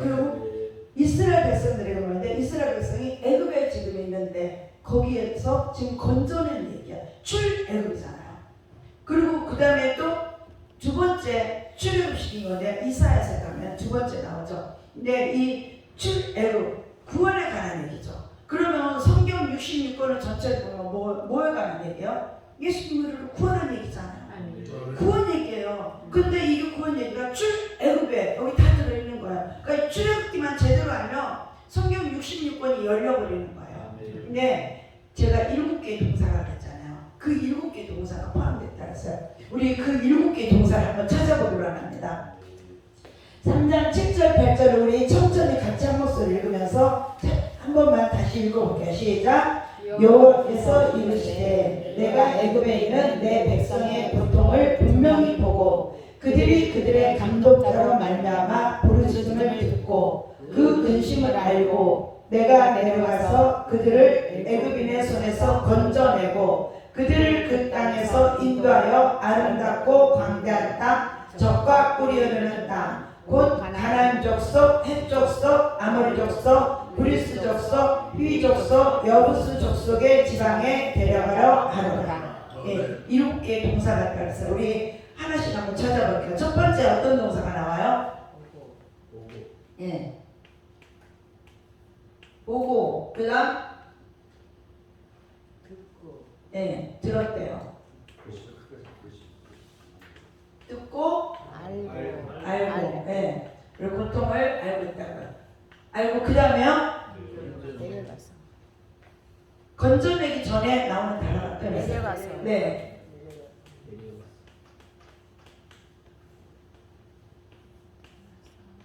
그리고 이스라엘 백성들에게 보는데 이스라엘 백성이 애굽에 지금 있는데 거기에서 지금 건져낸 얘기야. 출애굽이잖아요. 그리고 그 다음에 또 두 번째 출애굽시킨 건데 이사야서 가면 두 번째 나오죠. 근데 이 출애굽 구원에 관한 얘기죠. 그러면 성경 66권을 전체를 보면 뭐에 관한 얘기예요? 예수님을 구원한 얘기잖아요. 구원 얘기예요. 근데 이 구원 얘기가 출애굽에 여기 다 들어있는 거예요. 그러니까 출애굽기만 제대로 알면 성경 66권이 열려버리는 거예요. 근데 제가 7개의 동사가 그랬잖아요. 그 7개의 동사가 포함됐다 했어요. 우리 그 7개의 동사를 한번 찾아보기로 합니다. 3장 7절 8절을 우리 천천히 같이 한 목소리 읽으면서 한 번만 다시 읽어볼게요. 시작. 여호와께서 이르시되 내가 애굽에 있는 내 백성의 고통을 분명히 보고 그들이 그들의 감독자로 말미암아 부르짖음을 듣고 그 근심을 알고 내가 내려가서 그들을 애굽인의 손에서 건져내고 그들을 그 땅에서 인도하여 아름답고 광대한 땅 적과 꿀이 흐르는 땅 곧 가나안 족속, 헷 족속, 아모리 족속, 브리스 족속, 휘 족속, 여부스 족속의 지방에 데려가려 하노라. 예, 7개의 동사가 있어요. 우리 하나씩 한번 찾아볼게요. 첫 번째 어떤 동사가 나와요? 예, 보고. 그다음 예, 들었대요. 듣고 알고. 예. 그리고 고통을 알고 있다고요. 알고 그 다음에요? 내려가서. 건져내기 전에 나오는 단어가 또 있어요. 내려가서. 네.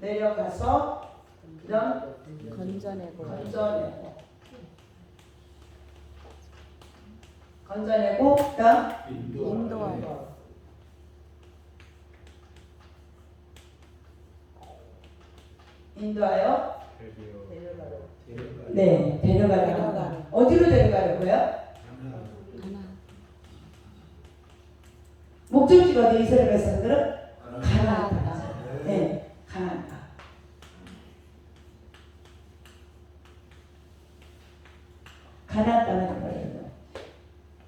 내려가서 그다음 건져내고 그다음 인도하여. 인도하여 네, 데려가려. 어디로 데려가려고요? 목적지가 어디 이스라엘 백성들은? 가나안 땅이죠. 네, 가나안 땅. 가나안 땅을 데려가려고요.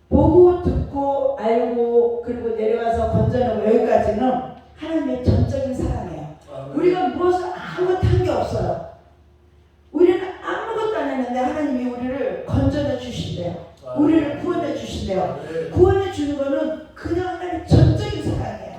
보고 듣고 알고 그리고 내려와서 건져내고 여기까지는 하나님의 전적인 사랑이에요. 우리가 무엇을 아무것도 한 게 없어요. 우리는 아무것도 안 했는데 하나님이 우리를 건져내 주신대요. 우리를 구원해 주신대요. 구원해 주는 거는 그냥 하나님의 전적인 사랑이에요.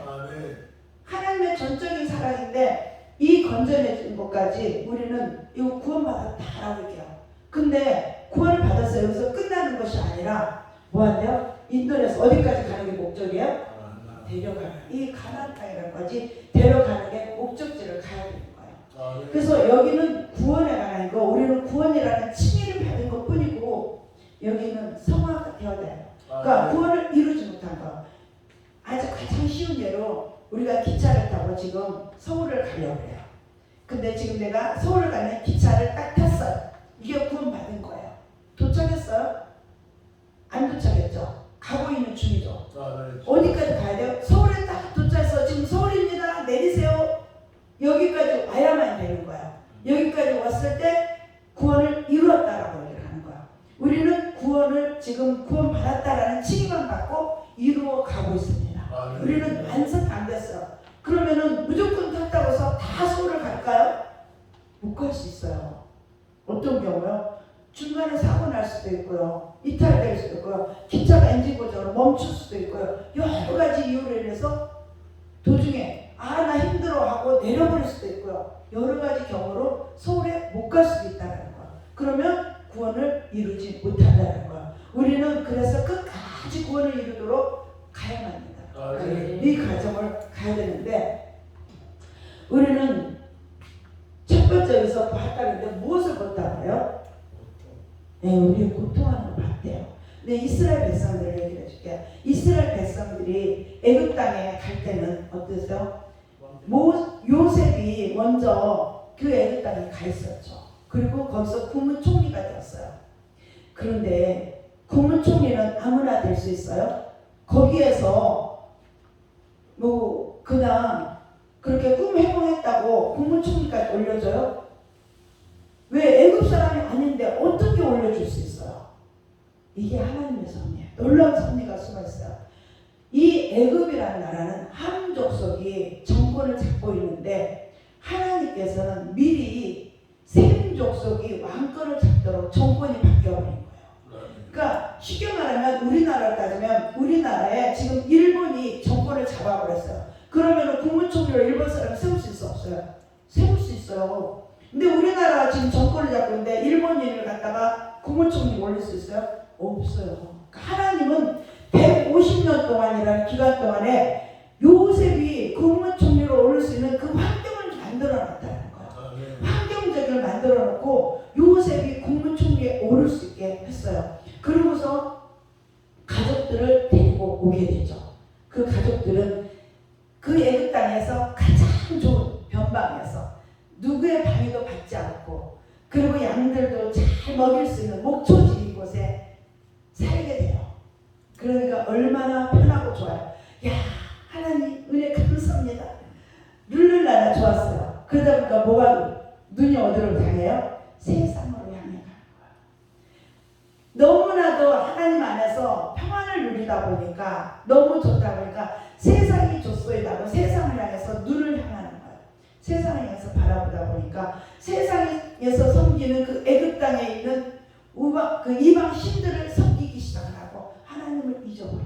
하나님의 전적인 사랑인데 이 건져내 주는 것까지 우리는 이거 구원받아 다 알고 있게요. 근데 구원을 받았어요. 여기서 끝나는 것이 아니라 뭐 한대요? 인도에서 어디까지 가는 게 목적이에요? 데려가는. 이 가나안 땅이라는 거지 데려가는 게 목적지를 가야 되는 거예요. 그래서 여기는 구원에 관한 거, 우리는 구원이라는 칭의를 받은 것 뿐이고 여기는 성화가 되어야 돼요. 그러니까 구원을 이루지 못한 거. 아주 가장 쉬운 예로 우리가 기차를 타고 지금 서울을 가려고 해요. 근데 지금 내가 서울을 가는 기차를 딱 탔어요. 이게 구원받은 거예요. 도착했어요? 안 도착했죠? 가고 있는 중이죠. 어디까지 가야 돼요? 서울에 딱 도착해서 지금 서울입니다. 내리세요. 여기까지 와야만 되는 거예요. 여기까지 왔을 때 구원을 이루었다라고 얘기를 하는 거예요. 우리는 구원을 지금 구원받았다라는 칭의만 받고 이루어 가고 있습니다. 우리는 완성 안 됐어요. 그러면은 무조건 탔다고 해서 다 서울을 갈까요? 못 갈 수 있어요. 어떤 경우요? 중간에 사고 날 수도 있고요. 이탈될 수도 있고요. 기차가 엔진 고장으로 멈출 수도 있고요. 여러 가지 이유로 인해서 도중에 나 힘들어하고 내려버릴 수도 있고요. 여러 가지 경우로 서울에 못 갈 수도 있다는 거예요. 그러면 구원을 이루지 못한다는 거예요. 우리는 그래서 끝까지 구원을 이루도록 가야만 합니다. 이 과정을 가야 되는데 우리는 첫 번째 여기서 봤다는데 무엇을 봤다고 해요? 네, 우리 고통하는 걸 봤대요. 근데 이스라엘 백성들을 얘기해 줄게요. 이스라엘 백성들이 애굽 땅에 갈 때는 어땠어요? 요셉이 먼저 그 애굽 땅에 가 있었죠. 그리고 거기서 국무총리가 되었어요. 그런데 국무총리는 아무나 될 수 있어요? 거기에서 그냥 그렇게 꿈 해몽했다고 국무총리까지 올려줘요? 왜 애굽 사람이 아닌데 어떻게 올려줄 수 있어요? 이게 하나님의 섭리예요. 놀라운 섭리가 숨어 있어요. 이 애굽이라는 나라는 함 족속이 정권을 잡고 있는데 하나님께서는 미리 셈 족속이 왕권을 잡도록 정권이 바뀌어버린 거예요. 그러니까 쉽게 말하면 우리나라를 따지면 우리나라에 지금 일본이 정권을 잡아버렸어요. 그러면 국무총리로 일본 사람을 세울 수 있어 없어요? 세울 수 있어요. 근데 우리나라가 지금 정권을 잡고 있는데 일본인을 갖다가 국무총리 올릴 수 있어요? 없어요. 그러니까 하나님은 150년 동안이라는 기간 동안에 요셉이 국무총리로 오를 수 있는 그 환경을 만들어 놨다는 거예요. 환경적을 만들어 놓고 요셉이 국무총리에 오를 수 있게 했어요. 그러고서 가족들을 데리고 오게 되죠. 그 가족들은 그 애굽 땅에서 가장 좋은 변방에서 누구의 방해도 받지 않고 그리고 양들도 잘 먹일 수 있는 목초지 곳에 살게 돼요. 그러니까 얼마나 편하고 좋아요. 야, 하나님 은혜 감사합니다. 룰루라나 좋았어요. 그러다 보니까 뭐가 눈이 어디로 향해요? 세상으로 향해 가는 거예요. 너무나도 하나님 안에서 평안을 누리다 보니까 너무 좋다 보니까 세상이 좋소이다고 세상을 향해서 눈을 향하는 거예요. 세상을 향해서 바라보다 보니까 세상에서 섬기는 그 애굽 땅에 있는 그 이방 신들을 섬기기 시작하고 하나님을 잊어버린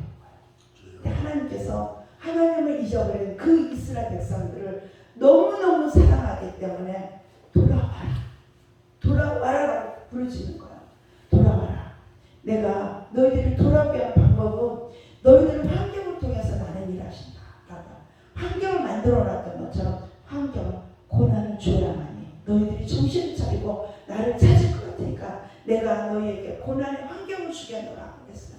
거예요. 하나님께서 하나님을 잊어버린 그 이스라엘 백성들을 너무너무 사랑하기 때문에 돌아와라라고 부르짖는 거예요. 돌아와라. 내가 너희들이 돌아오게 하는 방법은 너희들은 환경을 통해서 나는 일하신다. 환경을 만들어 놨던 것처럼 환경, 고난을 줘야만이 너희들이 정신을 차리고 나를 찾을 것 같으니까 내가 너희에게 고난의 환경을 주겠노라 그랬어요.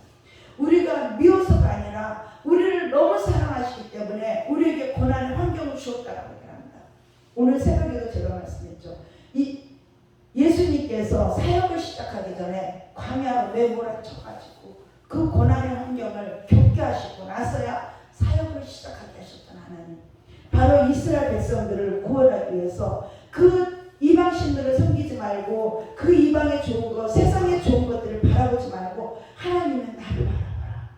우리가 미워서가 아니라 우리를 너무 사랑하시기 때문에 우리에게 고난의 환경을 주었다고 얘기합니다. 오늘 새벽에도 제가 말씀했죠. 예수님께서 사역을 시작하기 전에 광야로 내몰아쳐가지고 그 고난의 환경을 겪게 하시고 나서야 사역을 시작하게 하셨던 하나님. 바로 이스라엘 백성들을 구원하기 위해서 그 이방신들을 섬기지 말고 그 이방의 좋은 것, 세상의 좋은 것들을 바라보지 말고 하나님은 나를 바라봐라.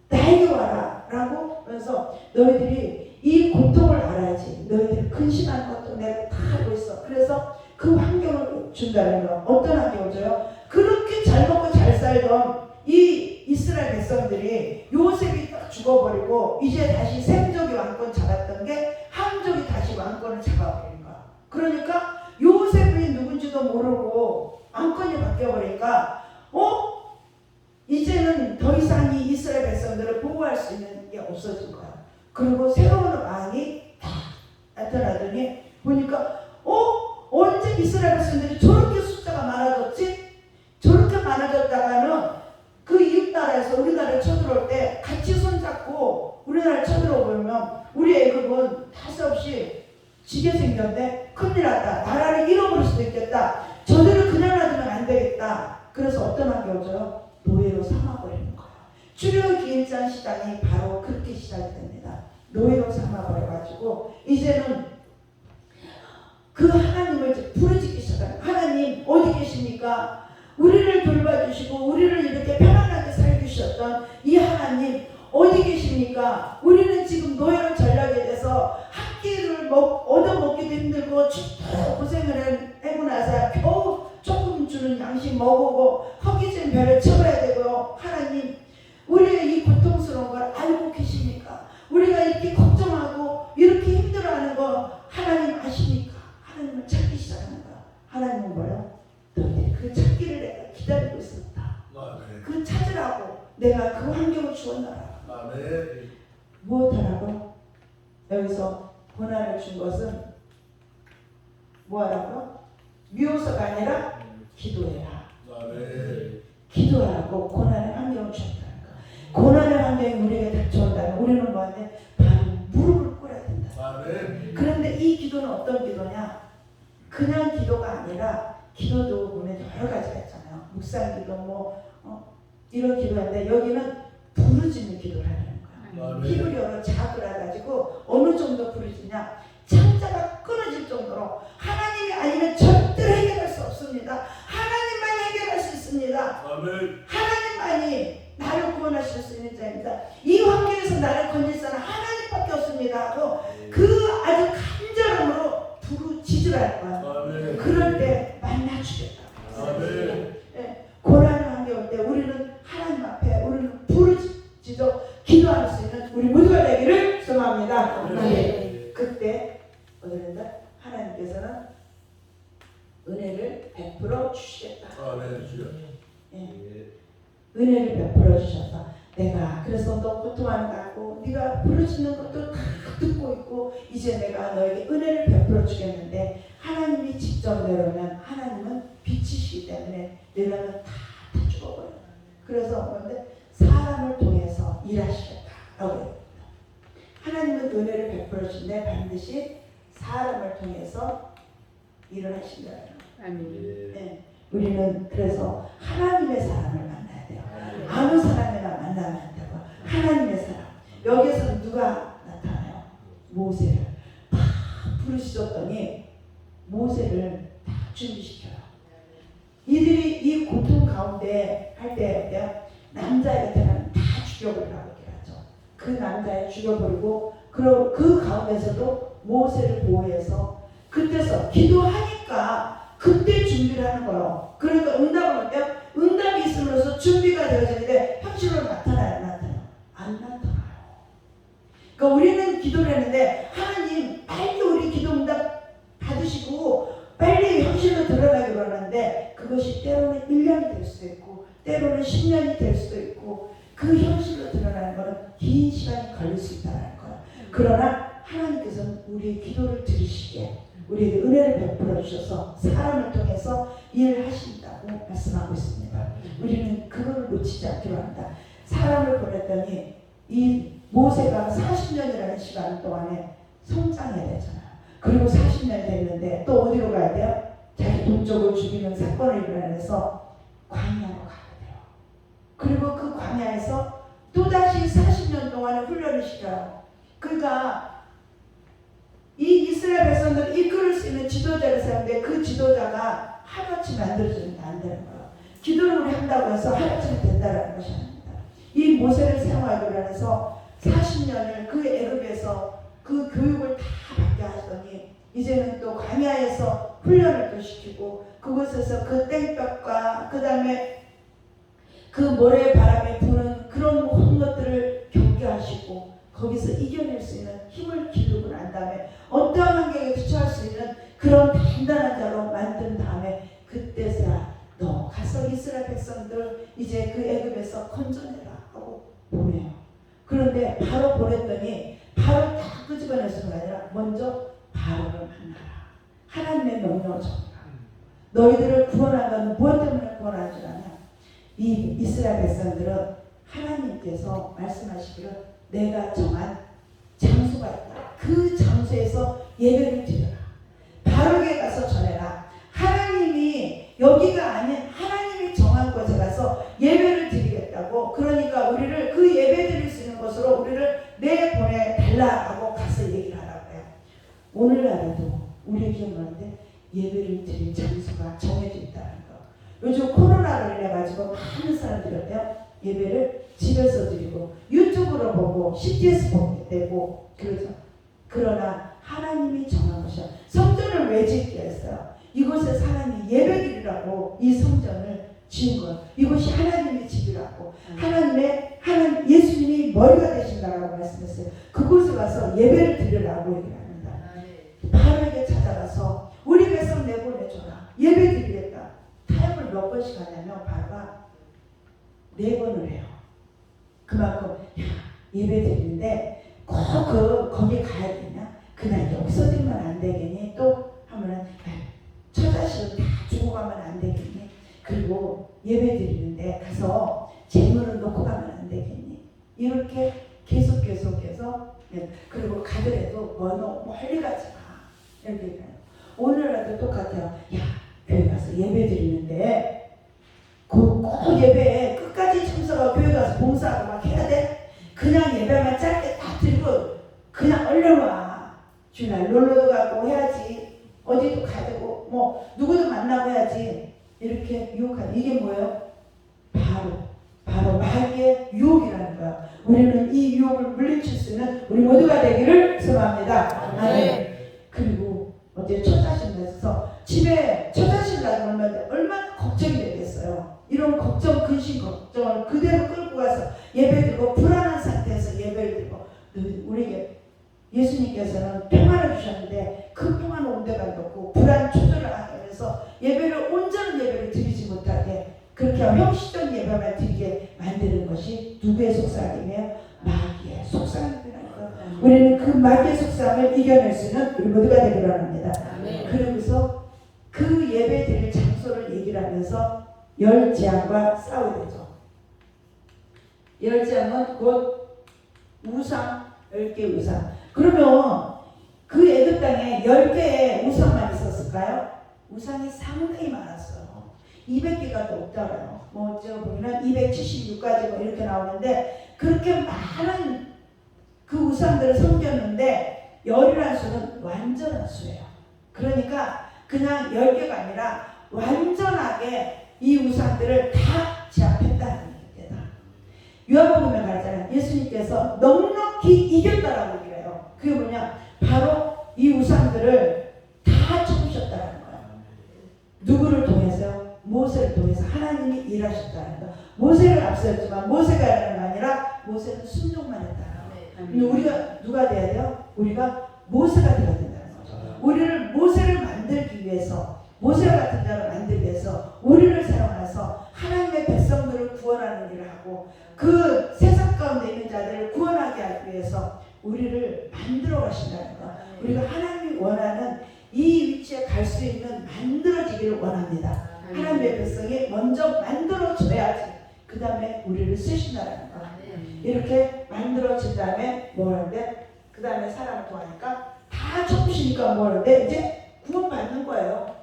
나에게 와라. 라고 하면서 너희들이 이 고통을 알아야지. 너희들이 근심하는 것도 내가 다 알고 있어. 그래서 그 환경을 준다는 거. 어떤 환경을 줘요? 그렇게 잘 먹고 잘 살던 이 이스라엘 백성들이 요셉이 딱 죽어버리고 이제 다시 셈족이 왕권 잡았던 게 함족이 다시 왕권을 잡아버린 거야. 그러니까 요셉이 누군지도 모르고 왕권이 바뀌어버리니까 이제는 더 이상 이 이스라엘 백성들을 보호할 수 있는 게 없어진 거야. 그리고 새로운 왕이 딱 나타나더니 보니까 언제 이스라엘 백성들이 저렇게 숫자가 많아졌지? 저렇게 많아졌다가는 그 이웃 나라에서 우리나라를 쳐들어올 때 같이 손잡고 우리나라를 쳐들어오면 우리 애굽은 탓 없이 지게 생겼네. 큰일 났다. 나라를 잃어버릴 수도 있겠다. 저들을 그냥 놔두면 안 되겠다. 그래서 어떤 환경을 줘요? 노예로 삼아버리는 거예요. 출애굽기일장 시장이 바로 그렇게 시작이 됩니다. 노예로 삼아버려가지고 이제는 그 하나님을 부르짖기 시작하는 하나님 어디 계십니까? 우리를 돌봐주시고 우리를 이렇게 편안하게 살게 주셨던 이 하나님 어디 계십니까? 우리는 지금 노예로 전락이 돼서 한 끼를 얻어먹기도 힘들고 춥도록 고생을 하고 나서 겨우 조금 주는 양식 먹고 허기진 배를 채워야 되고요. 하나님 우리의 이 고통스러운 걸 알고 계십니까? 우리가 이렇게 걱정하고 이렇게 힘들어하는 거 하나님 아십니까? 하나님을 찾기 시작하는 거야. 하나님은 뭐예요? 너희들이 그 찾기를 내가 기다리고 있었다. 그 찾으라고 내가 그 환경을 주었노라. 무엇하라고? 여기서 고난을 준 것은 뭐하라고? 미워서가 아니라 기도해라. 기도하라고 고난의 환경을 주었다는 거. 고난의 환경이 우리에게 닥쳐온다면 우리는 뭐하는데 바로 무릎을 꿇어야 된다. 그런데 이 기도는 어떤 기도냐? 그냥 기도가 아니라 기도도 보면 여러 가지가 있잖아요. 묵상 기도 이런 기도인데 여기는 부르짖는 기도를 하는 거예요. 히브리어로 자그라가지고 어느 정도 부르지냐, 창자가 끊어질 정도로 하나님이 아니면 절대로 해결할 수 없습니다. 하나님만 해결할 수 있습니다. 하나님만이 나를 구원하실 수 있는 자입니다. 이 환경에서 나를 건질 사람 하나님밖에 없습니다 하고 그 아주 간절함으로 부르짖으랄 거야. 그럴 때 만나주겠다. 고난의 환경 올 때 우리는 하나님 앞에 우리는 부르짖어 기도할 수 있는 우리 모두가 되기를 소망합니다. 그때 어디는다? 하나님께서는 은혜를 베풀어 주시겠다. 은혜를 베풀어 주셔서 내가 그래서 너 고통한다고 네가 부르짖는 것도 다 듣고 있고 이제 내가 너에게 은혜를 베풀어 주겠는데 하나님이 직접 내려오면 하나님은 빛이시기 때문에 내려오면 다 죽어버려요. 그래서 뭔데 사람을 통해서 일하시겠다라고 해요. 하나님은 은혜를 베풀어 주는데 반드시 사람을 통해서 일을 하신다는 거예요. 네. 우리는 그래서 하나님의 사람을 만나야 돼요. 아무 사람이나 만나면 안 되고 하나님의 사람. 여기서는 누가 나타나요? 모세를 막 부르시더니 모세를 다 준비시켜요. 이들이 이 고통 가운데 할 때 어때요? 남자에게는 다 죽여버리라고 얘기하죠. 그 남자애 죽여버리고 그 가운데서도 모세를 보호해서 그때서 기도하니까 그때 준비를 하는 거예요. 그러니까 응답은 어때요? 응답이 있음으로써 준비가 되어지는데 현실로 나타나요? 안 나타나요? 안 나타나요. 그러니까 우리는 기도를 했는데 하나님 빨리 우리 기도 응답 받으시고 빨리 현실로 드러나기로 하는데 그것이 때로는 1년이 될 수도 있고 때로는 10년이 될 수도 있고 그 현실로 드러나는 것은 긴 시간이 걸릴 수 있다는 거예요. 그러나 하나님께서는 우리의 기도를 들으시기에 우리에게 은혜를 베풀어 주셔서 사람을 통해서 일을 하신다고 말씀하고 있습니다. 우리는 그걸 놓치지 않기로 합니다. 사람을 보냈더니 이 모세가 40년이라는 시간 동안에 성장해야 되잖아요. 그리고 40년이 됐는데 또 어디로 가야 돼요? 자기 동족을 죽이는 사건을 일어나서 광야로 가야 돼요. 그리고 그 광야에서 또다시 40년 동안의 훈련을 시켜요. 그러니까 이 이스라엘 백성들을 이끌을 수 있는 지도자를 세우는데 그 지도자가 하루아침에 만들어지는 게 안 되는 거예요. 기도를 우리 한다고 해서 하루아침에 된다는 것이 아닙니다. 이 모세를 사용하기로 해서 40년을 그 애굽에서 그 교육을 다 받게 하시더니 이제는 또 광야에서 훈련을 또 시키고 그곳에서 그 땡볕과 그 다음에 그 모래 바람에 부는 그런 모든 것들을 경계하시고 거기서 이겨낼 수 있는 힘을 기르고 난 다음에 어떠한 환경에 투처할 수 있는 그런 단단한 자로 만든 다음에 그때서야 너 가서 이스라엘 백성들 이제 그 애굽에서 건져내라 하고 보내요. 그런데 바로 보냈더니 바로 다 끄집어낼 수가 아니라 먼저 바로를 만나라. 하나님의 명령을 전하라. 너희들을 구원한 건 무엇 때문에 구원한 줄 아냐? 이 이스라엘 백성들은 하나님께서 말씀하시기를 내가 정한 장소가 있다. 그 장소에서 예배를 드려라. 바로게 가서 전해라. 하나님이 여기가 아닌 하나님이 정한 곳에 가서 예배를 드리겠다고. 그러니까 우리를 그 예배 드릴 수 있는 곳으로 우리를 내보내달라고 가서 얘기를 하라고 해요. 오늘날에도 우리 기억나는데 예배를 드릴 장소가 정해져 있다는 거. 요즘 코로나로 인해 가지고 많은 사람들이 어때요? 예배를 집에서 드리고 유튜브로 보고 CTS 보게 되고 그러죠. 그러나 하나님이 정한 것이야. 성전을 왜 짓게 했어요? 이곳에서 하나님이 예배 드리라고 이 성전을 지은 거예요. 이곳이 하나님의 집이라고. 하나님 예수님이 머리가 되신다라고 말씀했어요. 그곳에 가서 예배를 드리라고 얘기를 합니다. 바로에게 찾아가서 우리 백성 내보내줘라. 예배 드리겠다. 타협을 몇 번씩 하냐면 바로가 4번을 해요. 그만큼 예배 드리는데 꼭 거기 가야 되냐? 그날 여기서 들면 안 되겠니? 또 하면은 처자식은 다 주고 가면 안 되겠니? 그리고 예배 드리는데 가서 재물을 놓고 가면 안 되겠니? 이렇게 계속해서 그리고 가더라도 멀리 가지 마. 이렇게 얘기해요. 오늘날도 똑같아요. 야, 교회 가서 예배 드리는데 꼭 예배에 끝까지 참석하고 교회 가서 봉사하고 막 해야 돼? 그냥 예배만 짧게 딱 드리고 그냥 얼른 와. 주날 놀러도 가고 해야지. 어디도 가고 뭐 누구도 만나고 해야지. 이렇게 유혹하는 이게 뭐예요? 바로 마귀의 유혹이라는 거야. 우리는 이 유혹을 물리칠 수 있는 우리 모두가 되기를 소망합니다. 아멘. 그리고 어제 처자신에서 집에 처자신다고 하면 얼마나 걱정이 되겠어요. 이런 걱정, 근심 걱정을 그대로 끌고 가서 예배드리고 불안한 상태에서 예배를 드리고 우리에게 예수님께서는 평안을 주셨는데 그 평안을 온데간도 없고 불안 초조를 하면서 예배를 온전한 예배를 드리지 못하게 그렇게 형식적 예배만 드리게 만드는 것이 누구의 속삭임이에요? 마귀의 속삭임이라는 거. 우리는 그 마귀의 속삭임을 이겨낼 수 있는 우리 모두가 되기를 합니다. 그러면서 그 예배 드릴 장소를 얘기를 하면서 열 재앙과 싸우게 되죠. 열 재앙은 곧 우상, 10개 우상. 그러면 그 애굽 땅에 10개의 우상만 있었을까요? 우상이 상당히 많았어요. 200개가 넘더라고요. 뭐 제가 보면 276까지 뭐 이렇게 나오는데 그렇게 많은 그 우상들을 섬겼는데 열이라는 수는 완전한 수예요. 그러니까 그냥 10개가 아니라 완전하게 이 우상들을 다 제압했다는 얘기입니다. 요한복음에 가잖아요. 예수님께서 넉넉히 이겼다라고 얘기를 해요. 그게 뭐냐? 바로 이 우상들을 다 쳐부셨다는 거예요. 누구를 통해서요? 모세를 통해서 하나님이 일하셨다는 거. 모세를 앞서였지만 모세가 하는 게 아니라 모세는 순종만 했다는 거. 근데 우리가 누가 돼야 돼요? 우리가 모세가 되어야 된다는 거죠. 우리를 모세를 만들기 위해서 모세 같은 자를 만들기 위해서 우리를 사용해서 하나님의 백성들을 구원하는 일을 하고 그 세상 가운데 있는 자들을 구원하게 하기 위해서 우리를 만들어 가신다는 거. 우리가 하나님이 원하는 이 위치에 갈 수 있는 만들어지기를 원합니다. 하나님의 백성이 먼저 만들어줘야지 그 다음에 우리를 쓰신다는 거. 이렇게 만들어진 다음에 뭐 하는데 그 다음에 사람을 통하니까 다 접으시니까 뭐 하는데 이제 구원 받는 거예요.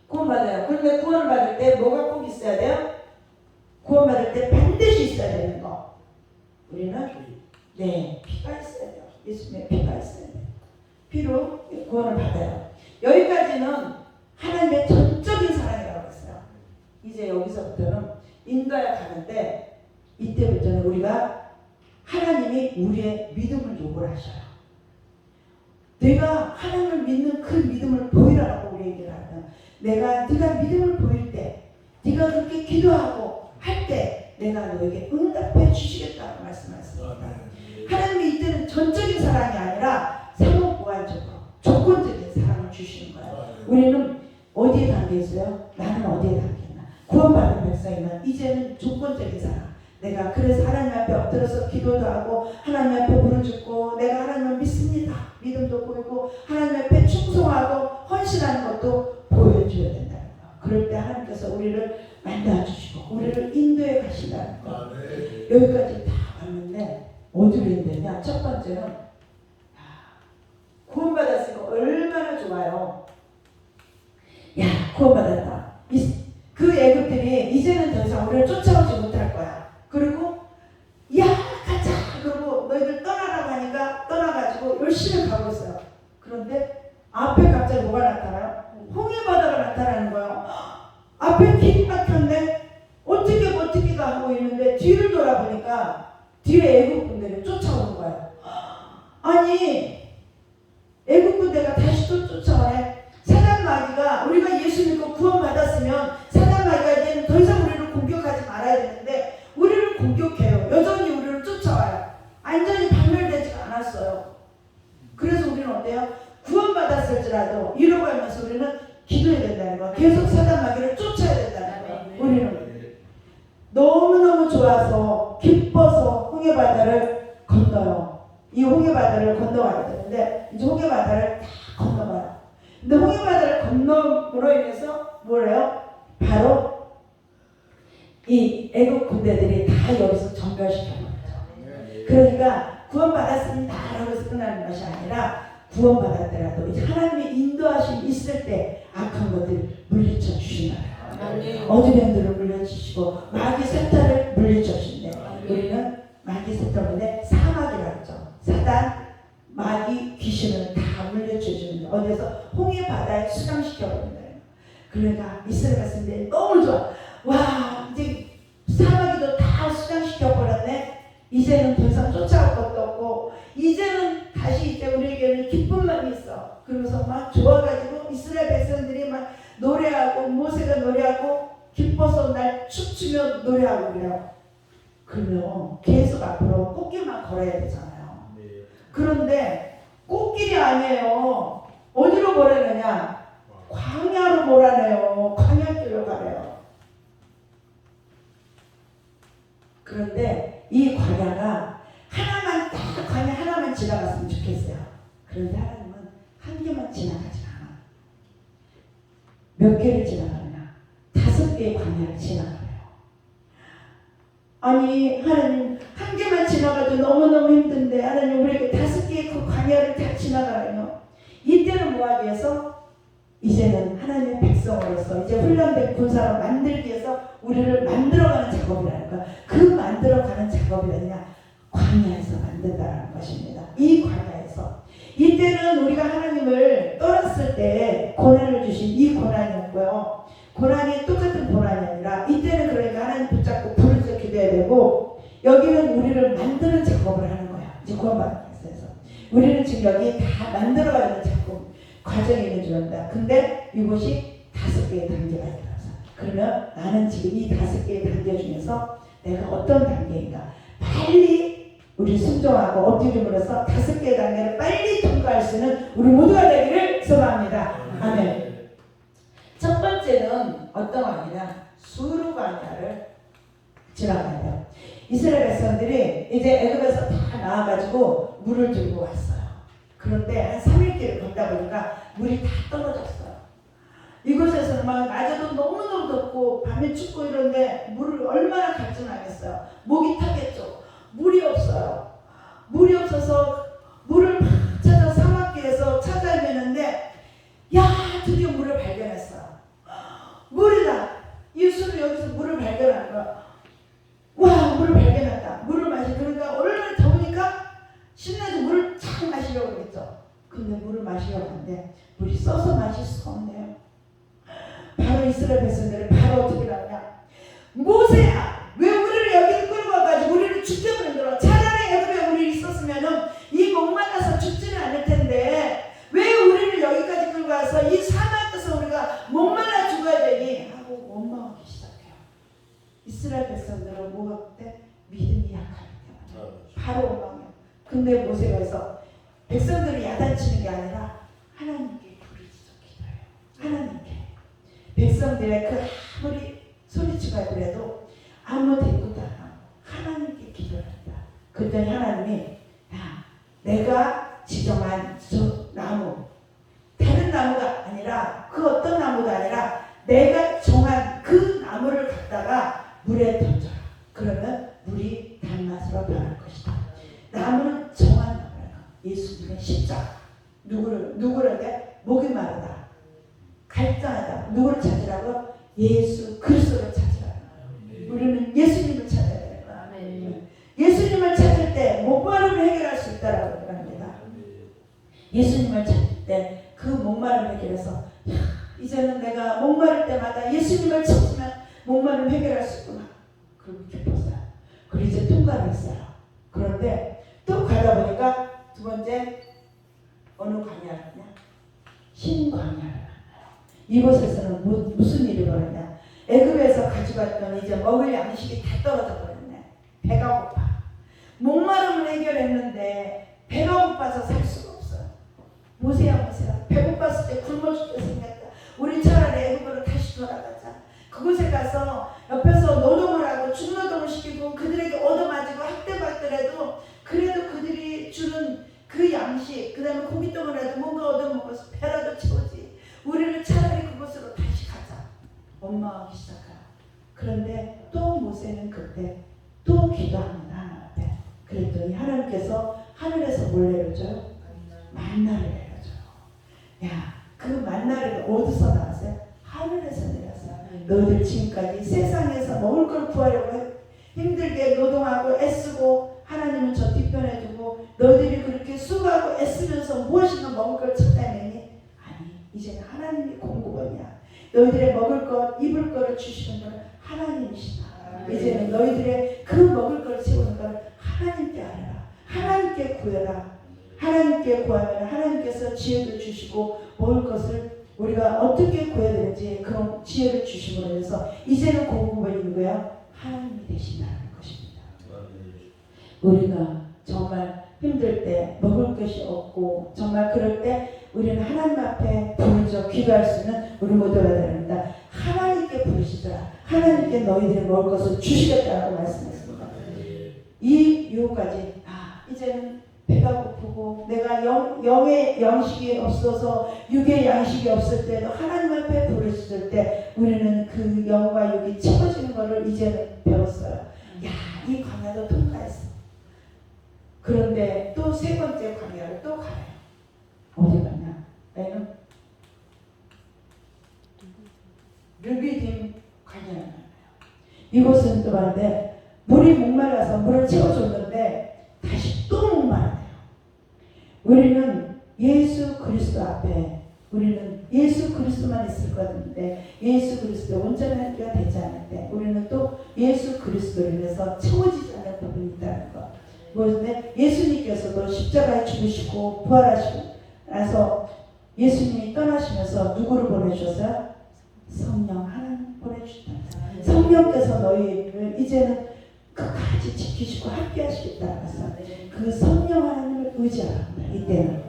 구원 받아요. 그런데 구원을 받을 때 뭐가 꼭 있어야 돼요? 구원 받을 때 반드시 있어야 되는 거. 우리는 피가 있어야 돼요. 예수님의 피가 있어야 돼요. 피로 구원을 받아요. 여기까지는 하나님의 전적인 사랑이라고 했어요. 이제 여기서부터는 인도에 가는데 이때부터는 우리가 하나님이 우리의 믿음을 요구를 하셔요. 내가 하나님을 믿는 그 믿음을 보이라고 우리 얘기를 하면 네가 믿음을 보일 때 네가 그렇게 기도하고 할 때 내가 너에게 응답해 주시겠다고 말씀하셨습니다. 하나님이 이때는 전적인 사랑이 아니라 상호보완적으로 조건적인 사랑을 주시는 거예요. 우리는 어디에 담겨 있어요? 나는 어디에 담겨 있나? 구원받은 백성이면 이제는 조건적인 사랑. 내가 그래서 하나님 앞에 엎드려서 기도도 하고 하나님 앞에 부르짖고 내가 하나님을 믿습니다. 믿음도 보이고 하나님 앞에 충성하고 헌신하는 것도 보여줘야 된다는 거. 그럴 때 하나님께서 우리를 만나주시고 우리를 인도에 가신다는 거. 여기까지 다 왔는데 어디로 인도냐? 첫 번째는 구원받았으니까 얼마나 좋아요. 야, 구원받았다. 그 애굽들이 이제는 더 이상 우리를 쫓아오지 못할 거야. 그리고 야, 가자. 그리고 너희들 떠나라고 하니까 떠나가지고 열심히 가고 있어요. 그런데 앞에 갑자기 뭐가 나타나요? 홍해바다가 나타나는 거예요. 앞에 길이 막혔네. 어떻게가 하고 있는데 뒤를 돌아보니까 뒤에 애굽 군대를 쫓아오는 거예요. 아니, 애굽 군대가 다시 또 쫓아오네. 사단 마귀가 우리가 예수 믿고 구원받았으면 사단 마귀가 이제는 더 이상 우리를 공격하지 말아야 되는데 우리를 공격해요. 여전히 우리를 쫓아와요. 완전히 박멸되지가 않았어요. 그래서 우리는 어때요? 구원받았을지라도 이러고하면서 우리는 기도해야 된다는 거. 계속 사단 마귀를 쫓아야 된다는 거. 우리는 너무너무 좋아서 기뻐서 홍해바다를 건너요. 이 홍해바다를 건너가야 되는데 이제 홍해바다를 다 건너가요. 근데 홍해바다를 건너므로 인해서 뭐래요? 바로 이 애국 군대들이 다 여기서 전멸시켜 버려요. 그러니까 구원받았습니다 라고 해서 끝나는 것이 아니라 구원받았더라도 하나님의 인도하심이 있을 때 악한 것들 물리쳐 주시나요? 어둠의 들을 물려주시고 마귀 사탄을 물리쳐 주신대. 우리는 있었던 건데 사막이라고 했죠. 사단, 마귀, 귀신을 다 물려주는 어디서 홍해 바다에 수장시켜버린다. 그러니까 이스라엘 백성들이 너무 좋아. 와, 이제 사마귀도 다 수장시켜버렸네. 이제는 더 이상 쫓아올 것도 없고 이제는 다시 이제 우리에게는 기쁨만 있어. 그러면서 막 좋아가지고 이스라엘 백성들이 막 노래하고 모세가 노래하고 기뻐서 날 춤추며 노래하고 그래요. 그러면 계속 앞으로 꽃길만 걸어야 되잖아요. 그런데 꽃길이 아니에요. 어디로 걸어내냐? 광야로 몰아내요. 광야길로 가래요. 그런데 이 광야가 하나만 딱 광야 하나만 지나갔으면 좋겠어요. 그런데 하나님은 한 개만 지나가지 않아. 몇 개를 지나가느냐? 5개의 광야를 지나가래요. 아니 하나님 한 개만 지나가도 너무너무 힘든데 하나님 우리에게 5개의 그 광야를 다 지나가래요. 이때는 뭐 하기 위해서? 이제는 하나님의 백성으로서 이제 훈련된 군사로 만들기 위해서 우리를 만들어가는 작업이라는 거야. 그 만들어가는 작업이라냐? 광야에서 만든다는 것입니다. 이 광야에서 이때는 우리가 하나님을 떠났을 때 고난을 주신 이 고난이었고요. 고난이 똑같은 고난이 아니라 이때는 그러니까 하나님 붙잡고 부르짖어 기도해야 되고 여기는 우리를 만드는 작업을 하는 거야. 이제 구원받기 위해서 우리는 지금 여기 다 만들어가는 작업 과정이 있는 줄 안다. 근데 이것이 5개의 단계가 있어서 그러면 나는 지금 이 5개의 단계 중에서 내가 어떤 단계인가 빨리 우리 순종하고 엎드림으로써 5개의 단계를 빨리 통과할 수 있는 우리 모두가 되기를 소망합니다. 아멘. 첫 번째는 어떤 광야냐? 수르 광야를 지나가야 돼요. 이스라엘 백성들이 이제 애굽에서 다 나와가지고 물을 들고 왔어요. 그런데 한 3일 길을 걷다 보니까 물이 다 떨어졌어요. 이곳에서는 막 낮에도 너무너무 덥고 밤에 춥고 이런데 물을 얼마나 갈증하겠어요. 목이 타겠죠. 물이 없어요. 물이 없어서 물을 막 찾아 사막길에서 찾아 헤매는데 야 드디어 물을 발견했어요. 물이다. 예수는 여기서 물을 발견한 거야. 와 물을 발견했다. 물을 마시 그러니까 얼마나 더우니까 신나서 물을 쫙 마시려고 그랬죠. 근데 물을 마시려고 하는데 물이 써서 마실 수가 없네요. 바로 이스라엘 백성들이 바로 어떻게 나오냐? 모세야 왜 우리를 여기 끌고 와가지고 우리를 죽게 만들어? 차라리 애굽에 우리 있었으면은 이 목말라서 죽지는 않을 텐데 왜 우리를 여기까지 끌고 와서 이 사막에서 우리가 목말라 죽어야 되니? 하고 원망하기 시작해요. 이스라엘 백성들은 뭐가 그때 믿음이 약하기 때문에 바로 원망해요. 근데 모세가 해서 백성들을 야단치는 게 아니라 하나님께 부르짖어 기도해요. 하나님께 백성들의 그 아무리 소리치고 그래도 아무 대꾸도 안 하고 하나님께 기도를 한다. 그랬더니 하나님이 야 내가 지정한 저 나무 다른 나무가 아니라 그 어떤 나무도 아니라 내가 정한 그 나무를 갖다가 물에 던져라. 그러면 물이 단맛으로 변할 것이다. 나무는 정한 나무야. 예수님의 십자가. 누구를 목이 마르다. 갈등하다. 누구를 찾으라고? 예수 그리스도를 찾으라고. 우리는 예수님을 찾아야 되는 거야. 예수님을 찾을 때 목마름을 해결할 수 있다라고 합니다. 예수님을 찾을 때 그 목마름을 해결해서 야, 이제는 내가 목마를 때마다 예수님을 찾으면 목마름을 해결할 수 있구나. 그리고 기뻤어요. 그리고 이제 통과를 했어요. 그런데 또 가다 보니까 두 번째 어느 광야였냐? 신광야를 만나요. 이곳에서는 무슨 일이 벌어졌냐? 애굽에서 가져갔던 이제 먹을 양식이 다 떨어져 버렸네. 배가 고파. 목마름을 해결했는데 배가 고파서 살 수가 없어요. 모세야 배고팠을 때 굶어 죽게 생겼다. 우리 차라리 애굽으로 다시 돌아가자. 그곳에 가서 옆에서 노동을 하고 중노동을 시키고 그들에게 얻어맞이고 학대받더라도 그래도 그들이 주는 그 양식 그 다음에 고깃덩어리라도 뭔가 얻어먹어서 배라도 채우지. 우리는 차라리 그곳으로 다시 가자. 원망하기 시작하라. 그런데 또 모세는 그때 또 기도합니다. 하나님 앞에. 그랬더니 하나님께서 하늘에서 뭘 내려줘요? 만나를 내려줘요. 야, 그 만나를 어디서 나왔어요? 하늘에서 내렸어요. 너희들 지금까지 세상에서 먹을 걸 구하려고 힘들게 노동하고 애쓰고 하나님은 저 뒤편에 두고 너희들이 그렇게 수고하고 애쓰면서 무엇인가 먹을 걸 찾아내니 아니 이제는 하나님이 공급원이야. 너희들의 먹을 것 입을 거를 주시는 건 하나님이시다. 이제는 너희들의 그 먹을 걸 채우는 걸 하나님께 알아라. 하나님께 구해라. 하나님께 구하면 하나님께서 지혜를 주시고 먹을 것을 우리가 어떻게 구해야 되는지 그런 지혜를 주심으로 해서 이제는 공급원이 누구야? 하나님이 되신다는 것입니다. 우리가 정말 힘들 때 먹을 것이 없고 정말 그럴 때 우리는 하나님 앞에 부르짖어 기도할 수 있는 우리 모두가 됩니다. 하나님께 부르시더라. 하나님께 너희들이 먹을 것을 주시겠다고 말씀했습니다. 이 유혹까지 이제는 배가 고프고 내가 영의 양식이 없어서 육의 양식이 없을 때도 하나님 앞에 부르짖을 때 우리는 그 영과 육이 채워지는 것을 이제는 배웠어요. 이 광야도 통과했어. 그런데 또 세 번째 광야를 또 가요. 어디 가냐? 나는 르비딤 광야를 가요. 이곳은 또 말인데 물이 목말라서 물을 채워줬는데 다시 또 목말라요. 우리는 예수 그리스도 앞에 우리는 예수 그리스도만 있을 것 같은데 예수 그리스도 온전한 교가 되지 않을 때 우리는 또 예수 그리스도를 인해서 채워지지 않을 부분이 있다는 것. 그런데 예수님께서도 십자가에 죽으시고 부활하시고 나서 예수님이 떠나시면서 누구를 보내주셨어요? 성령 하나님 보내주셨다. 성령께서 너희를 이제는 끝까지 지키시고 함께 하시겠다는 것은 그 성령 하나님을 의지합니다. 이때는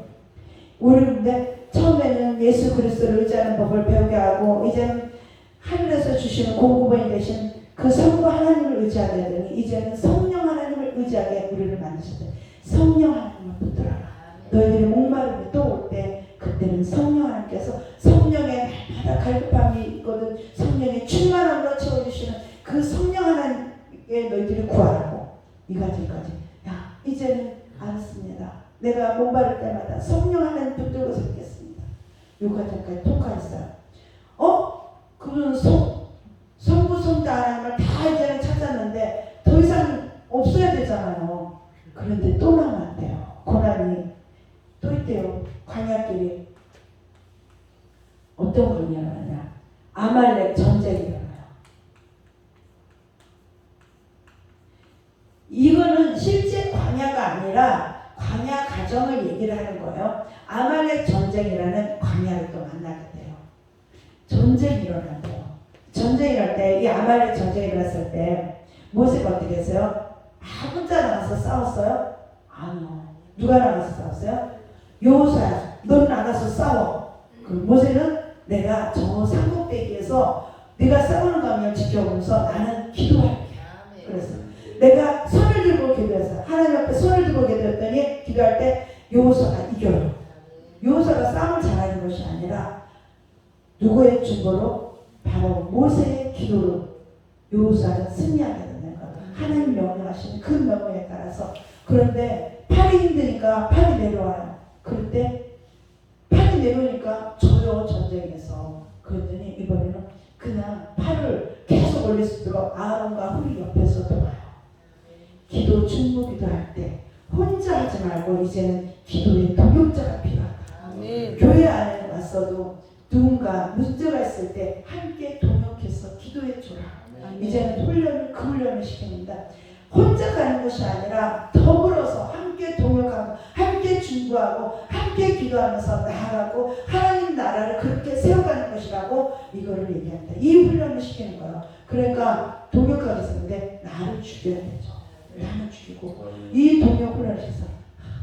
우리 근데 처음에는 예수 그리스도를 의지하는 법을 배우게 하고 이제는 하늘에서 주시는 공급원이 되신 그 성부 하나님을 의지하게 되니 이제는 성령 하나님을 의지하게 우리를 만드셨대. 성령 하나님을 붙들어라. 너희들이 목마름이 또 올 때 그때는 성령 하나님께서 성령의 날마다 갈급함이 있거든 성령의 충만함으로 채워주시는 그 성령 하나님께 너희들이 구하라고 이 가지까지. 이제는 알았습니다. 내가 목마를 때마다 성령 하나님 붙들고 살겠습니다. 요 과정까지 통과했어요. 그는 성부 성자 하나님을 다 이제는 찾았는데 더 이상 없어야 되잖아요. 그런데 또 남았대요. 고난이 또 있대요. 광야길이 어떤 광야가 하냐? 아말렉 전쟁이 일어나요. 이거는 실제 광야가 아니라 광야 가정을 얘기를 하는 거예요. 아말렉 전쟁이라는 광야를 또 만나게 돼요. 전쟁이 일어난대요. 전쟁이 일어날 때, 이 아말렉 전쟁이 일어났을 때 모세가 어떻게 했어요? 혼자 나가서 싸웠어요? 아니요. 누가 나가서 싸웠어요? 여호수아야, 넌 나가서 싸워. 그 모세는 내가 저 산꼭대기에서 네가 싸우는 가면 지켜보면서 나는 기도할게. 그래서 내가 손을 들고 기도했어요. 하나님 앞에 손을 들고 기도했더니 기도할 때 여호수아가 이겨요. 여호수아가 싸움을 잘하는 것이 아니라 누구의 중보로? 바로 모세의 기도로 여호수아가 승리하게 되는 거예요. 하나님 명령하시는 그 명령에 따라서. 그런데 팔이 힘드니까 팔이 내려와요. 그럴 때 팔이 내려오니까 져요. 전쟁에서. 그랬더니 이번에는 그냥 팔을 계속 올릴 수 있도록 아론과 훌이 옆에서 도와요. 기도 중보기도 할 때 혼자 하지 말고 이제는 기도의 동역자가 필요하다. 아멘. 교회 안에 왔어도 누군가 문제가 있을 때 함께 동역해서 기도해 줘라. 이제는 그 훈련을 시킵니다. 혼자 가는 것이 아니라 더불어서 함께 동역하고 함께 중보하고 함께 기도하면서 나아가고 하나님 나라를 그렇게 세워가는 것이라고 이거를 얘기합니다. 이 훈련을 시키는 거예요. 그러니까 동역하겠는데 나를 죽여야 되죠. 나는 죽이고 이 동역 훈련을 해서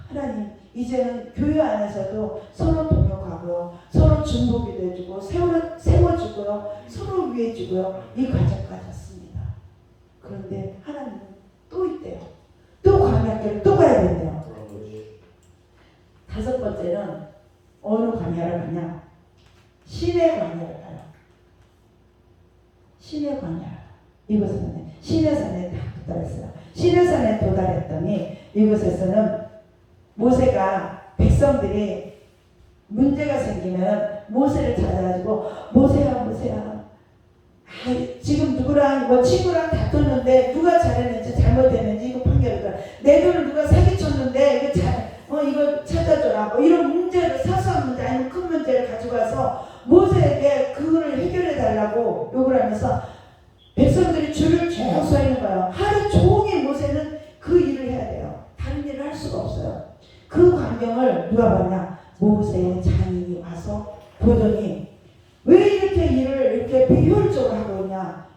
하나님 이제는 교회 안에서도 서로 동역하고요. 서로 중보기도 해주고 세워주고요. 서로 위해주고요. 이 과정까지 왔습니다. 그런데 하나님은 또 있대요. 또 광야길을 또 가야 된대요. 다섯 번째는 어느 광야를 가냐? 신의 광야를 가요. 신의 광야. 이곳은 신의 산에 다 도달했어요. 신의 산에 도달했더니 이곳에서는 모세가 백성들이 문제가 생기면 모세를 찾아가지고 모세야 지금 누구랑 친구랑 다퉜는데 누가 잘했는지 잘못했는지 이거 판결을 문제들, 내 돈을 누가 사기쳤는데 이거 찾아줘라. 뭐 이런 문제를, 사소한 문제 아니면 큰 문제를 가지고 와서 모세에게 그거를 해결해 달라고 요구를 하면서 백성들이 줄을 쭉 서 있는 거예요. 하루 종일 모세는 그 일을 해야 돼요. 다른 일을 할 수가 없어요. 그 광경을 누가 봤냐? 모세의 장인이 와서 보더니 왜 이렇게 일을 이렇게 비효율적으로 하고 있냐?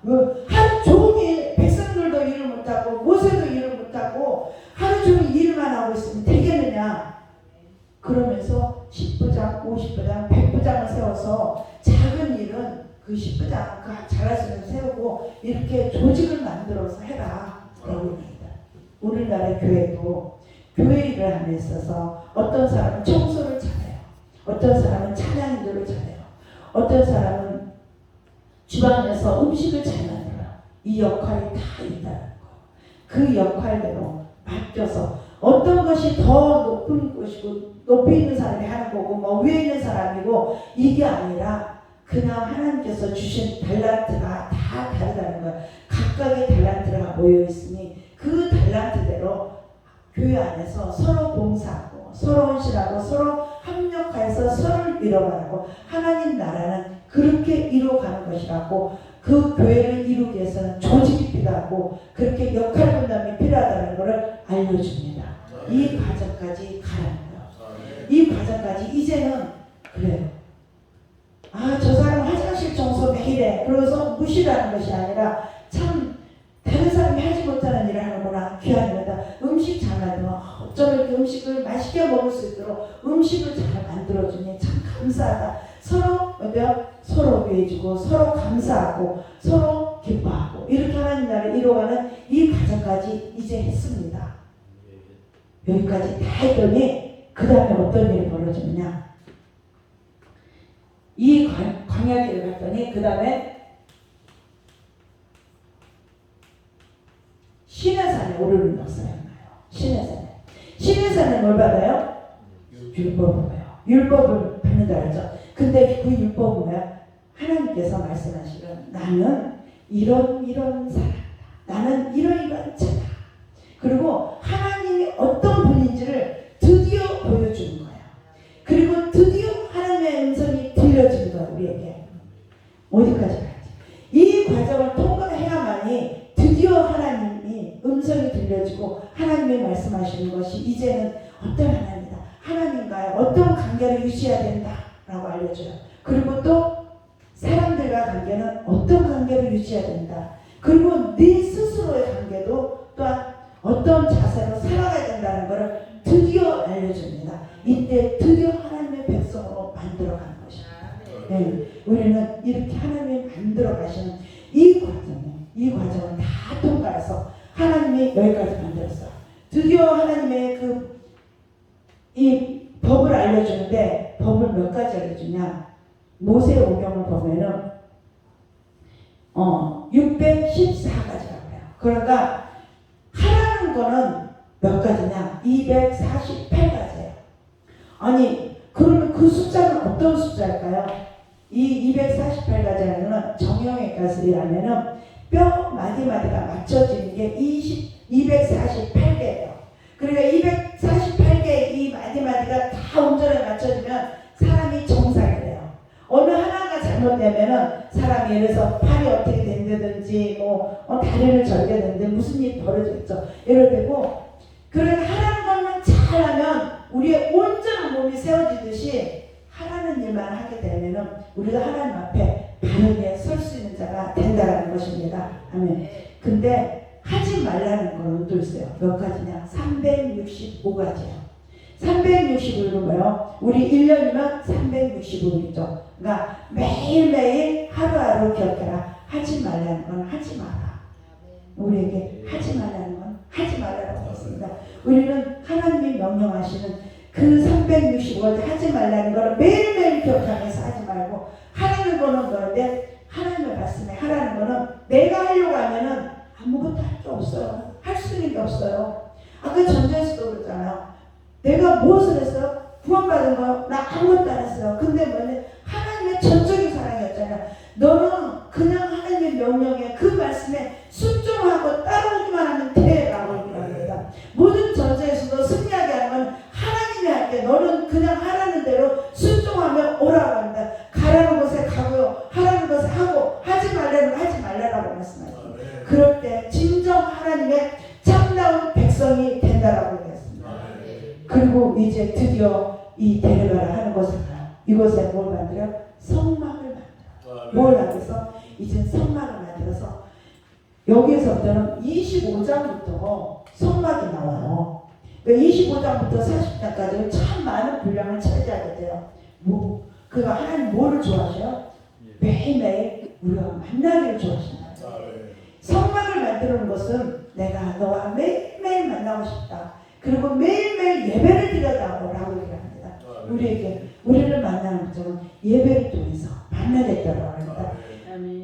하루 종일 백성들도 일을 못하고 모세도 일을 못하고 하루 종일 일만 하고 있으면 되겠느냐? 그러면서 10부장, 50부장, 100부장을 세워서 작은 일은 그 10부장, 그 잘하시는 세우고 이렇게 조직을 만들어서 해라. 라고 합니다. 우리나라 교회도 교회 일을 함에 있어서 어떤 사람은 청소를 잘해요. 어떤 사람은 찬양 인도를 잘해요. 어떤 사람은 주방에서 음식을 잘 만들어요. 이 역할이 다 있다는 거. 그 역할대로 맡겨서 어떤 것이 더 높은 것이고 높이 있는 사람이 하는 거고 뭐 위에 있는 사람이고 이게 아니라 그냥 하나님께서 주신 달란트가 다 다르다는 거예요. 각각의 달란트가 모여 있으니 그 달란트대로 교회 안에서 서로 봉사하고 서로 헌신하고 서로 협력해서 서로를 이뤄가고 하나님 나라는 그렇게 이루어가는 것이라고 그 교회를 이루기 위해서는 조직이 필요하고 그렇게 역할 분담이 필요하다는 것을 알려줍니다. 이 과정까지 가라는 거예요. 이 과정까지 이제는 그래요. 저 사람 화장실 청소 매일 해. 그러고서 무시라는 것이 아니라 참 다른 사람이 하지 못하는 일을 하는구나. 귀합니다. 음식 잘 만들어. 어쩌면 이렇게 음식을 맛있게 먹을 수 있도록 음식을 잘 만들어주니 참 감사하다. 서로 위해주고 서로 감사하고 서로 기뻐하고 이렇게 하나님 나라를 이루어가는 이 과정까지 이제 했습니다. 여기까지 다 했더니 그 다음에 어떤 일이 벌어지느냐. 이 광야길을 갔더니 그 다음에 시내산에 오르는 역사였나요? 시내산에 뭘 받아요? 율법을 받아요. 율법을 받는다 그랬죠. 근데 그 율법은 뭐야? 하나님께서 말씀하시는 나는 이런 사람이다. 나는 이런 자다. 그리고 하나님이 어떤 분인지를 드디어 보여주는 거예요. 그리고 드디어 하나님의 음성이 들려주는 거예요. 우리에게. 어디까지 가야지? 이 과정을 통과해야만이 드디어 하나님이 음성이 들려지고 하나님이 말씀하시는 것이 이제는 어떤 하나님이다. 하나님과의 어떤 관계를 유지해야 된다라고 알려줘요. 그리고 또 사람들과 관계는 어떤 관계를 유지해야 된다. 그리고 네 스스로의 관계도 또한 어떤 자세로 살아가야 된다는 것을 드디어 알려줍니다. 이때 드디어 하나님의 백성으로 만들어가는 것입니다. 네, 우리는 이렇게 하나님이 만들어 가시는 이 과정을 다 통과해서 하나님이 여기까지 만들었어요. 드디어 하나님의 이 법을 알려주는데 법을 몇 가지 알려주냐? 모세 오경을 보면은 614가지라고 해요. 그러니까 하라는 거는 몇 가지냐? 248가지예요. 아니 그러면 그 숫자는 어떤 숫자일까요? 이 248가지라는 건 정형외 가설이라면은 뼈 마디마디가 맞춰지는 게 248개예요. 그러니까 248개의 이 마디마디가 다 온전히 맞춰지면 사람이 정상이 돼요. 어느 하나가 잘못되면은 사람이 예를 들어서 팔이 어떻게 된다든지 다리를 절게 되는데 무슨 일이 벌어지겠죠. 이럴 때고 그런 하라는 것만 잘하면 우리의 온전한 몸이 세워지듯이 하라는 일만 하게 되면은 우리가 하나님 앞에 바르게 설 수 있는 자가 된다는 것입니다. 아멘. 근데 하지 말라는 거는 또 있어요. 몇 가지냐? 365가지예요. 365일은 뭐예요? 우리 1년이면 365일이죠. 그러니까 매일매일 하루하루 기억해라. 하지 말라는 건 하지 마라. 우리에게 하지 말라는 건 하지 말라고 했습니다. 우리는 하나님이 명령하시는 그 365가지 하지 말라는 걸 매일매일 기억하면서 하지 말고 하라는 거는 그런데 하나님의 말씀에 하라는 거는 내가 하려고 하면은 아무것도 할 게 없어요. 할 수 있는 게 없어요. 아까 전쟁에서도 그랬잖아요. 내가 무엇을 했어요? 구원받은 거 나 아무것도 안 했어요. 근데 뭐냐? 하나님의 전적인 사랑이었잖아요. 너는 그냥 하나님의 명령에 그 말씀에 순종하고 따라오기만 하면 돼 라고 얘기합니다. 돼. 너는 그냥 하라는 대로 순종하면 오라고 한다. 가라는 곳에 가고요. 하라는 것을 하고 하지 말라는 하지 말라라고 말씀하셨습니다. 그럴 때 진정 하나님의 참다운 백성이 된다라고 얘기했습니다. 그리고 이제 드디어 이 데려가라 하는 곳을 가요. 이곳에 뭘 만들어요? 성막을 만들어요. 뭘 하면서 이제 성막을 만들어서 여기에서부터는 25장부터 성막이 나와요. 25장부터 40장까지 참 많은 분량을 차지하게 돼요. 그가 하나님 뭐를 좋아하셔요? 매일매일 우리가 만나기를 좋아하신다. 성막을 만드는 것은 내가 너와 매일매일 만나고 싶다. 그리고 매일매일 예배를 드려다오라고 얘기합니다. 우리에게 우리를 만나는 것처럼 예배를 통해서 만나겠다고 합니다.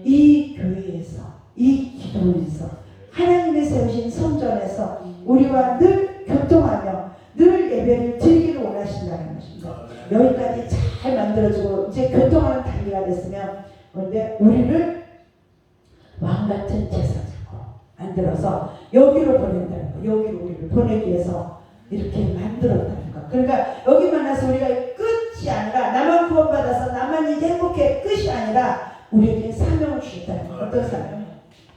이 교회에서 이 기도에서 하나님의 세우신 성전에서 우리와 늘 교통하며 늘 예배를 드리기를 원하신다는 것입니다. 여기까지 잘 만들어지고 이제 교통하는 단계가 됐으면 그런데 우리를 왕같은 제사장으로 만들어서 여기로 보낸다는 거. 여기로 우리를 보내기 위해서 이렇게 만들었다는 거. 그러니까 여기 만나서 우리가 끝이 아니라 나만 구원받아서 나만 이제 행복해 끝이 아니라 우리에게 사명을 주셨다는 거. 어떤 사명?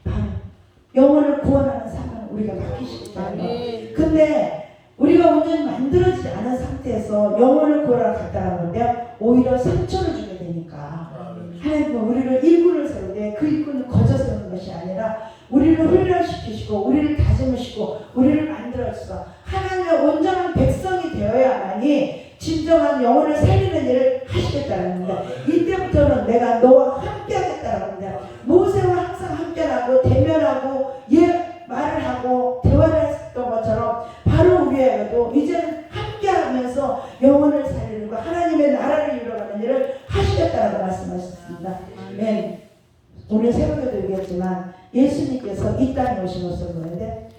바로 영혼을 구원하는 사명을 우리가 맡기시겠다는 거. 근데 우리가 온전히 만들어지지 않은 상태에서 영혼을 구하러 갔다는 건데 오히려 상처를 주게 되니까 하나님은 우리를 일꾼을 세우되 그 일꾼을 거저 세우는 것이 아니라 우리를 훈련시키시고 우리를 다짐으시고 우리를 만들어주시고 하나님의 온전한 백성이 되어야만이 진정한 영혼을 살리는 일을 하시겠다는 겁니다. 이때부터는 내가 너와 함께 하겠다는 겁니다. 모세와 항상 함께하고 대면하고 말을 하고 대화를 했던 것처럼 바로 우리에게도 이제는 함께하면서 영혼을 살리는 것 하나님의 나라를 이루어가는 일을 하시겠다라고 말씀하셨습니다. 네. 오늘 새벽에도 얘기했지만 예수님께서 이 땅에 오신 것을 보는데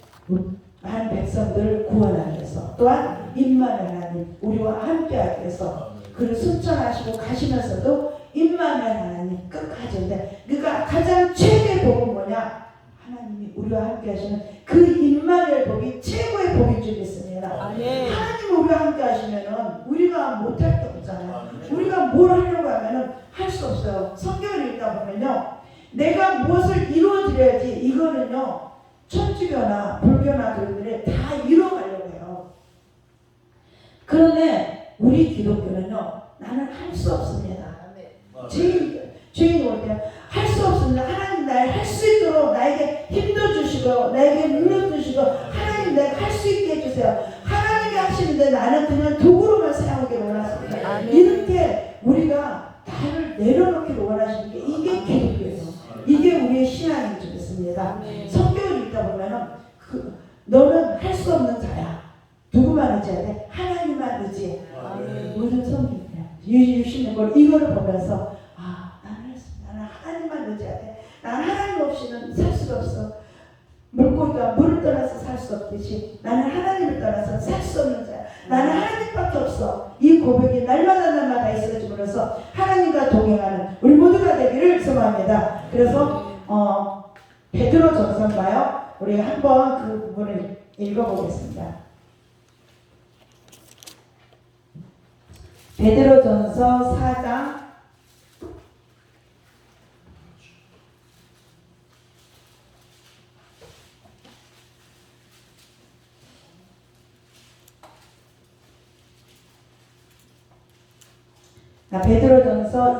많은 백성들을 구원하기 위해서 또한 임마누엘 하나님 우리와 함께하기 위해서 그를 순천하시고 가시면서도 임마누엘 하나님 끝까지인데 그러니까 가장 최대의 복은 뭐냐? 하나님이 우리와 함께 하시는 그 임마누엘 복이 최고의 복인 줄 믿습니다. 하나님이 우리와 함께 하시면은 우리가 못할 게 없잖아요. 우리가 뭘 하려고 하면은 할 수 없어요. 성경을 읽다 보면요. 내가 무엇을 이루어드려야지 이거는요. 천주교나 불교나 그런 분들이 다 이루어가려고 해요. 그런데 우리 기독교는요. 나는 할 수 없습니다. 주인이 올 때 할 수 없습니다. 하나님 나를 할 수 있도록 나에게 힘도 주시고 나에게 능력 주시고 하나님 내가 할 수 있게 해주세요. 하나님이 하시는데 나는 그냥 도구로만 사용하기를 원하십니다. 이렇게 우리가 나를 내려놓기를 원하시는 게 이게 기독교예요. 이게 우리의 신앙인 줄 믿습니다. 성경을 읽다 보면은 너는 할 수 없는 자야. 누구만 의지해야 돼? 하나님만 의지해. 모든 성경이야. 유시는 걸 이거를 보면서 나는 하나님만 의지해야 돼. 나는 하나님 없이는 살 수가 없어. 물고기가 물을 떠나서 살 수 없듯이 나는 하나님을 떠나서 살 수 없는 자야. 나는 하나님밖에 없어. 이 고백이 날마다 있어짐으로써 하나님과 동행하는 우리 모두가 되기를 소망합니다. 그래서 베드로전서인가요? 우리 한번 그 부분을 읽어보겠습니다. 베드로전서 4장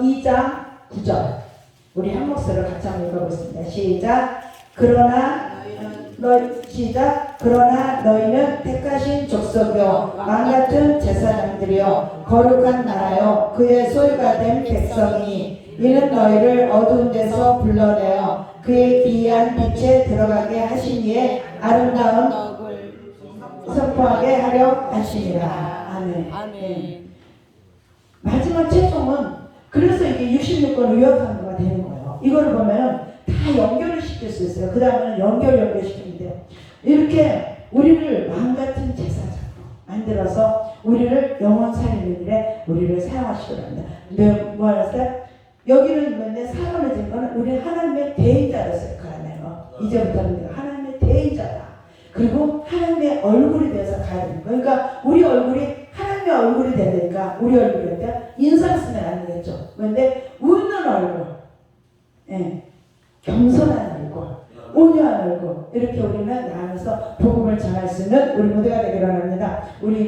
2장 9절 우리 한 목소리로 같이 한번 읽어보겠습니다. 시작. 그러나 너희는 택하신 족속이요 왕같은 제사장들이요 거룩한 나라요 그의 소유가 된 백성이니 이는 너희를 어두운 데서 불러내어 그의 기이한 빛에 들어가게 하시니에 아름다운 선포하게 하려 하시니라. 아멘. 마지막 최종은 그래서 이게 66권 의역한거가 되는 거예요. 이거를 보면 다 연결을 시킬 수 있어요. 그 다음에는 연결시키면 돼요. 이렇게 우리를 왕같은 제사장으로 만들어서 우리를 영원 살리는 일에 우리를 사용하시기로 합니다. 근데 뭐 하셨어요? 여기는 있는데 사람을 거는 우리는 하나님의 대인자로서 역할하네요. 이제부터는 내가 하나님의 대인자다. 그리고 하나님의 얼굴이 되어서 가야 됩니다. 그러니까 우리 얼굴이 하나님의 얼굴 얼굴이 돼야 되니까 우리 얼굴인데 인상 쓰면 안 되겠죠. 그런데 웃는 얼굴, 예, 겸손한 얼굴, 온유한 얼굴 이렇게 우리는 나누어서 복음을 전할 수 있는 우리 모두가 되기를 원합니다. 우리